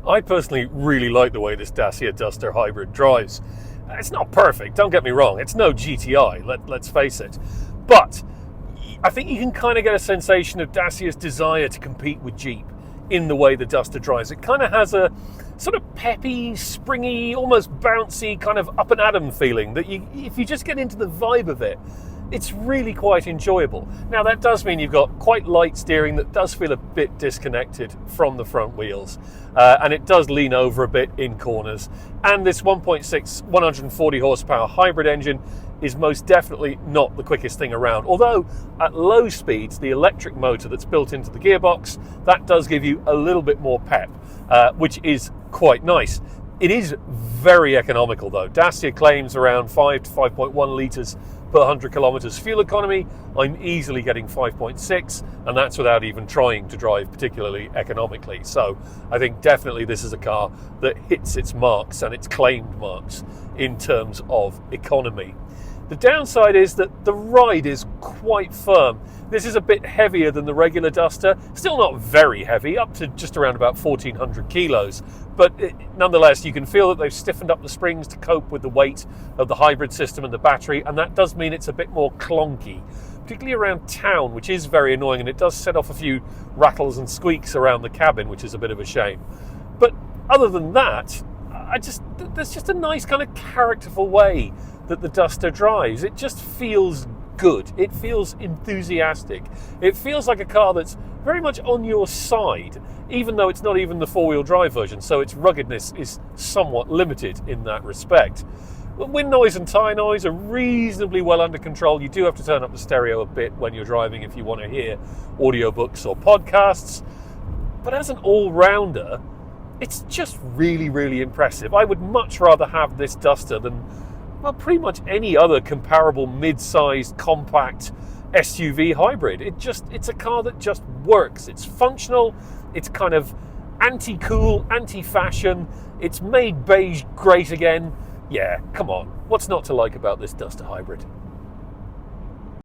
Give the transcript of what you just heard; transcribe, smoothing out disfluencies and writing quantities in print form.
I personally really like the way this Dacia Duster Hybrid drives. It's not perfect, don't get me wrong, it's no GTI, let's face it. But I think you can kind of get a sensation of Dacia's desire to compete with Jeep in the way the Duster drives. It kind of has a sort of peppy, springy, almost bouncy kind of up and at 'em feeling that if you just get into the vibe of it, it's really quite enjoyable. Now that does mean you've got quite light steering that does feel a bit disconnected from the front wheels, and it does lean over a bit in corners. And this 1.6 140 horsepower hybrid engine is most definitely not the quickest thing around. Although at low speeds, the electric motor that's built into the gearbox, that does give you a little bit more pep, which is quite nice. It is very economical though. Dacia claims around 5 to 5.1 litres per 100 kilometres fuel economy. I'm easily getting 5.6, and that's without even trying to drive particularly economically. So I think definitely this is a car that hits its marks and its claimed marks in terms of economy. The downside is that the ride is quite firm. This is a bit heavier than the regular Duster, still not very heavy, up to just around about 1,400 kilos, but nonetheless you can feel that they've stiffened up the springs to cope with the weight of the hybrid system and the battery, and that does mean it's a bit more clunky, particularly around town, which is very annoying, and it does set off a few rattles and squeaks around the cabin, which is a bit of a shame. But other than that, there's just a nice kind of characterful way that the Duster drives. It just feels good. It feels enthusiastic. It feels like a car that's very much on your side, even though it's not even the four-wheel drive version, so its ruggedness is somewhat limited in that respect. Wind noise and tyre noise are reasonably well under control. You do have to turn up the stereo a bit when you're driving if you want to hear audiobooks or podcasts, but as an all-rounder, it's just really, really impressive. I would much rather have this Duster than, well, pretty much any other comparable mid-sized compact SUV hybrid. It's a car that just works. It's functional, it's kind of anti-cool, anti-fashion, it's made beige great again. Yeah, come on, what's not to like about this Duster Hybrid?